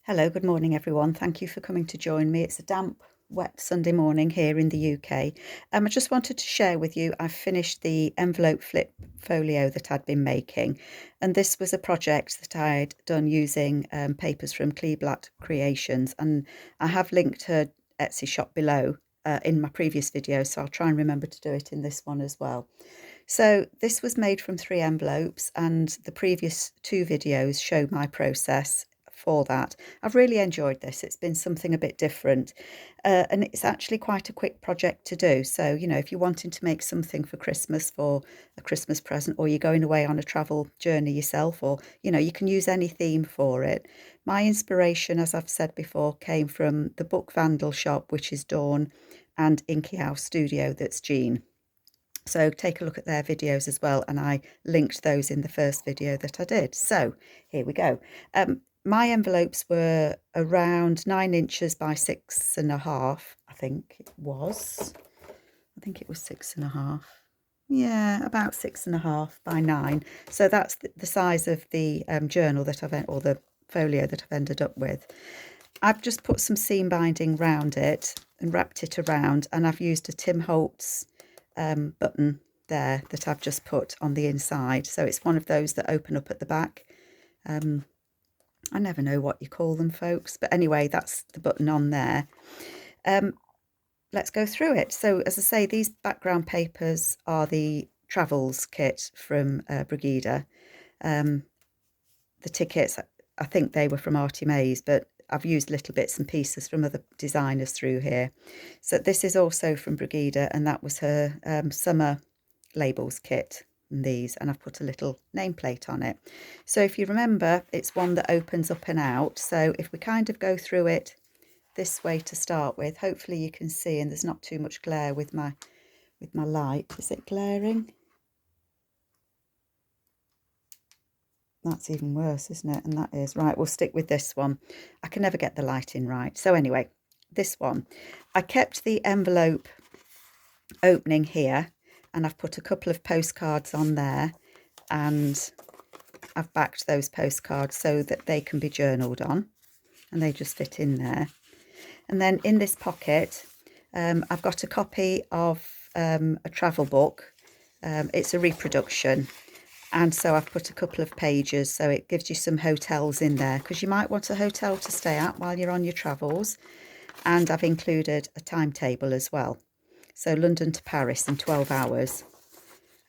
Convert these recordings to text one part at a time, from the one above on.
Hello, good morning everyone. Thank you for coming to join me. It's a damp, wet Sunday morning here in the UK. I just wanted to share with you, I've finished the envelope flip folio that I'd been making, and this was a project that I'd done using papers from Kleeblatt Creations, and I have linked her Etsy shop below in my previous video, so I'll try and remember to do it in this one as well. So this was made from 3 envelopes, and the previous 2 videos show my process for that. I've really enjoyed this. It's been something a bit different, and it's actually quite a quick project to do. So, you know, if you're wanting to make something for Christmas, for a Christmas present, or you're going away on a travel journey yourself, or, you know, you can use any theme for it. My inspiration, as I've said before, came from the Book Vandal shop, which is Dawn, and Inky House Studio, that's Jean. So take a look at their videos as well, and I linked those in the first video that I did. So here we go. My envelopes were around 9 inches by 6.5, I think it was. I think it was 6.5. Yeah, about 6.5 by 9. So that's the size of the journal that or the folio that I've ended up with. I've just put some seam binding round it and wrapped it around, and I've used a Tim Holtz button there that I've just put on the inside. So it's one of those that open up at the back. I never know what you call them, folks, but anyway, that's the button on there. Let's go through it. So as I say, these background papers are the Travels kit from Brigida. The tickets, I think they were from Artie Mays, but I've used little bits and pieces from other designers through here. So this is also from Brigida, and that was her summer labels kit, and these, and I've put a little nameplate on it. So if you remember, it's one that opens up and out. So if we kind of go through it this way to start with, hopefully you can see, and there's not too much glare with my light. Is it glaring? That's even worse, isn't it? And that is right. We'll stick with this one. I can never get the lighting right. So anyway, this one, I kept the envelope opening here, and I've put a couple of postcards on there, and I've backed those postcards so that they can be journaled on, and they just fit in there. And then in this pocket, I've got a copy of a travel book. It's a reproduction. And so I've put a couple of pages, so it gives you some hotels in there, because you might want a hotel to stay at while you're on your travels. And I've included a timetable as well. So London to Paris in 12 hours.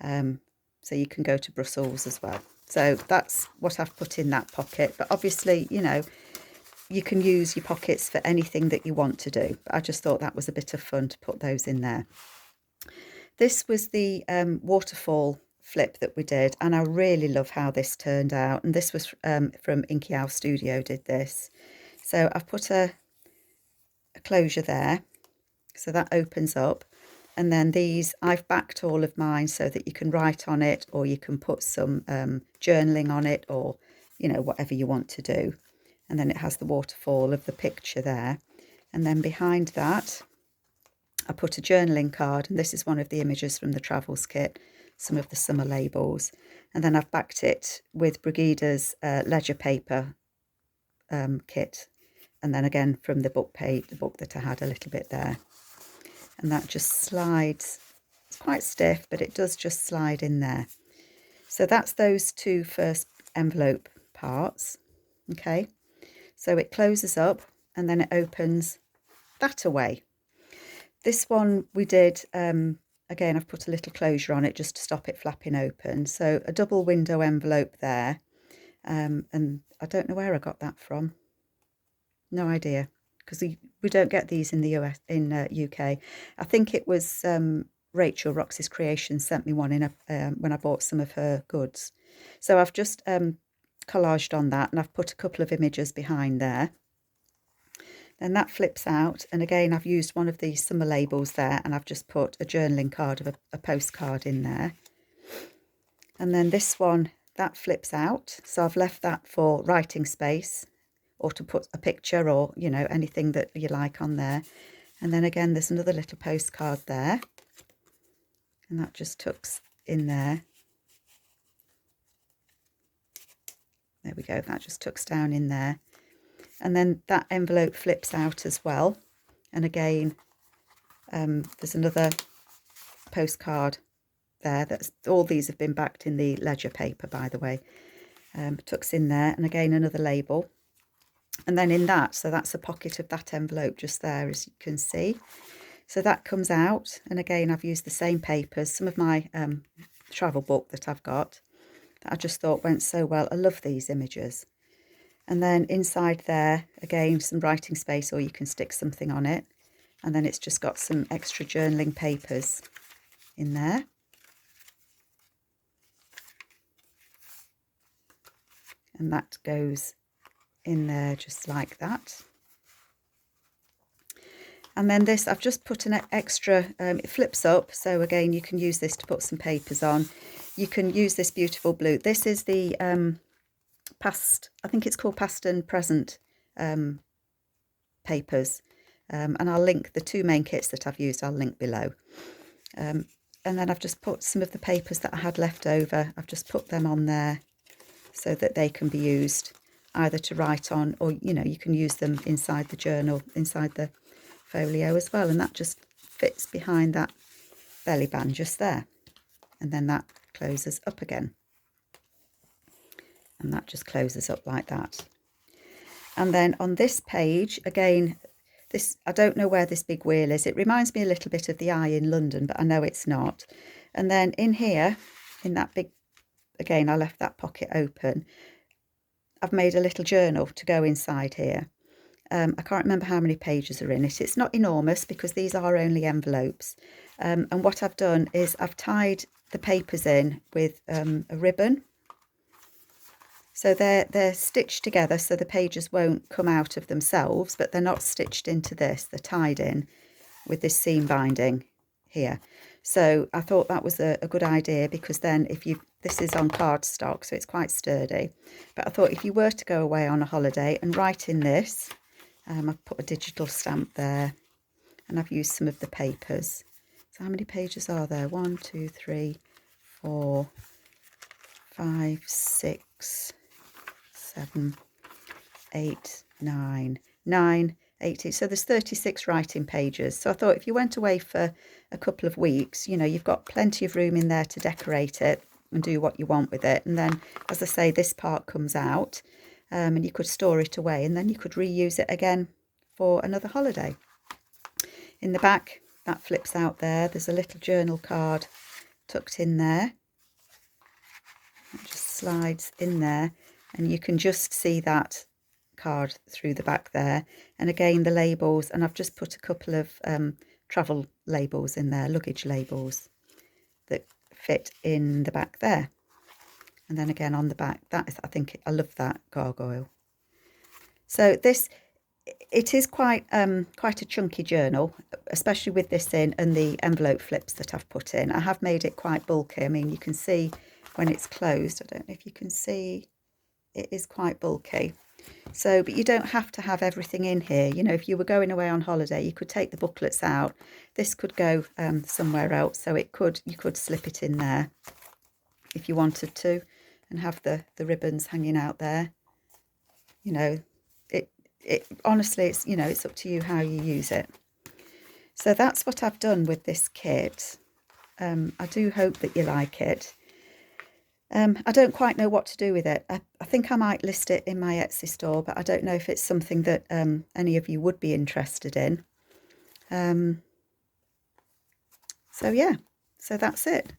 So you can go to Brussels as well. So that's what I've put in that pocket. But obviously, you know, you can use your pockets for anything that you want to do. But I just thought that was a bit of fun to put those in there. This was the Waterfall Flip that we did, and I really love how this turned out. And this was from Inky House Studio did this. So I've put a closure there, so that opens up. And then these, I've backed all of mine so that you can write on it, or you can put some journaling on it, or, you know, whatever you want to do. And then it has the waterfall of the picture there. And then behind that, I put a journaling card, and this is one of the images from the Travels kit, some of the summer labels. And then I've backed it with Brigida's ledger paper kit. And then again from the book page, the book that I had a little bit there. And that just slides. It's quite stiff, but it does just slide in there. So that's those 2 first envelope parts. Okay, so it closes up and then it opens that away. This one we did, again, I've put a little closure on it just to stop it flapping open. So a double window envelope there. And I don't know where I got that from. No idea, because we don't get these in the UK. I think it was Rachel, Roxy's Creations, sent me one in when I bought some of her goods. So I've just collaged on that, and I've put a couple of images behind there. Then that flips out, and again I've used one of these summer labels there, and I've just put a journaling card of a postcard in there. And then this one, that flips out, so I've left that for writing space, or to put a picture, or, you know, anything that you like on there. And then again, there's another little postcard there, and that just tucks in there. There we go, that just tucks down in there. And then that envelope flips out as well. And again, there's another postcard there. That's all these have been backed in the ledger paper, by the way. Tucks in there, and again another label. And then in that, so that's a pocket of that envelope just there, as you can see. So that comes out, and again I've used the same papers, some of my travel book that I've got, that I just thought went so well. I love these images. And then inside there, again, some writing space, or you can stick something on it. And then it's just got some extra journaling papers in there. And that goes in there just like that. And then this, I've just put an extra, it flips up. So again, you can use this to put some papers on. You can use this beautiful blue. This is the past, I think it's called past and present papers. And I'll link the two main kits that I've used, I'll link below. And then I've just put some of the papers that I had left over. I've just put them on there so that they can be used either to write on, or, you know, you can use them inside the journal, inside the folio as well. And that just fits behind that belly band just there. And then that closes up again. And that just closes up like that. And then on this page, again, this, I don't know where this big wheel is. It reminds me a little bit of the Eye in London, but I know it's not. And then in here, in that big, again, I left that pocket open. I've made a little journal to go inside here. I can't remember how many pages are in it. It's not enormous because these are only envelopes. And what I've done is I've tied the papers in with a ribbon. So they're stitched together so the pages won't come out of themselves, but they're not stitched into this. They're tied in with this seam binding here. So I thought that was a good idea, because then if you, this is on cardstock, so it's quite sturdy. But I thought if you were to go away on a holiday and write in this, I've put a digital stamp there, and I've used some of the papers. So how many pages are there? 1, 2, 3, 4, 5, 6, 7, 8, 9, 18. So there's 36 writing pages. So I thought if you went away for a couple of weeks, you know, you've got plenty of room in there to decorate it and do what you want with it. And then, as I say, this part comes out, and you could store it away, and then you could reuse it again for another holiday. In the back, that flips out there. There's a little journal card tucked in there. It just slides in there, and you can just see that card through the back there. And again, the labels, and I've just put a couple of travel labels in there, luggage labels that fit in the back there. And then again on the back, that is, I think I love that gargoyle. So this, it is quite a chunky journal, especially with this in and the envelope flips that I've put in. I have made it quite bulky. I mean, you can see when it's closed, I don't know if you can see, it is quite bulky. So, but you don't have to have everything in here. You know, if you were going away on holiday, you could take the booklets out. This could go somewhere else. So it could, you could slip it in there if you wanted to, and have the ribbons hanging out there. You know, it honestly, it's, you know, it's up to you how you use it. So that's what I've done with this kit. I do hope that you like it. I don't quite know what to do with it. I think I might list it in my Etsy store, but I don't know if it's something that any of you would be interested in. So yeah, so that's it.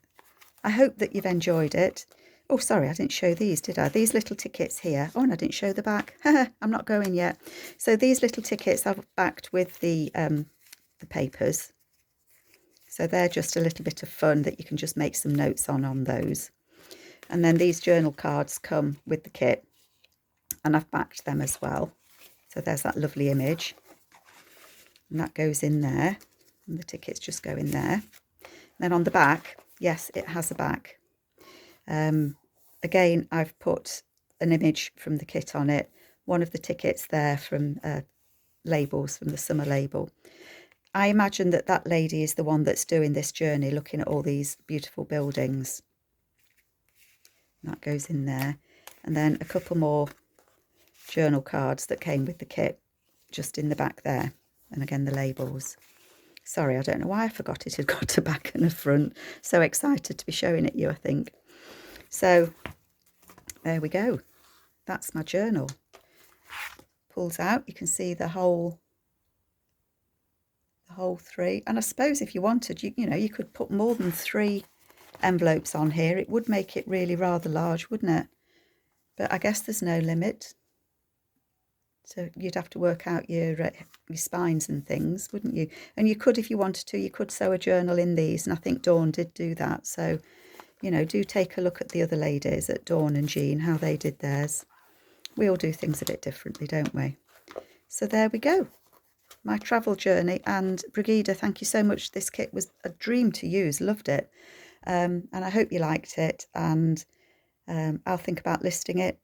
I hope that you've enjoyed it. Oh, sorry, I didn't show these, did I? These little tickets here. Oh, and I didn't show the back. I'm not going yet. So these little tickets I've backed with the papers. So they're just a little bit of fun that you can just make some notes on those. And then these journal cards come with the kit, and I've backed them as well. So there's that lovely image, and that goes in there, and the tickets just go in there. And then on the back, yes, it has a back. Again, I've put an image from the kit on it. One of the tickets there from labels, from the summer label. I imagine that that lady is the one that's doing this journey, looking at all these beautiful buildings. That goes in there. And then a couple more journal cards that came with the kit, just in the back there. And again, the labels. Sorry, I don't know why I forgot it had got a back and a front. So excited to be showing it you, I think. So there we go. That's my journal. Pulls out, you can see the whole 3. And I suppose if you wanted, you know, you could put more than 3 envelopes on here. It would make it really rather large, wouldn't it? But I guess there's no limit. So you'd have to work out your spines and things, wouldn't you? And you could, if you wanted to, you could sew a journal in these. And I think Dawn did do that. So, you know, do take a look at the other ladies, at Dawn and Jean, how they did theirs. We all do things a bit differently, don't we? So there we go. My travel journey. And Brigida, thank you so much. This kit was a dream to use. Loved it. And I hope you liked it. And I'll think about listing it.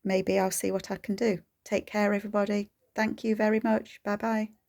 Maybe I'll see what I can do. Take care, everybody. Thank you very much. Bye-bye.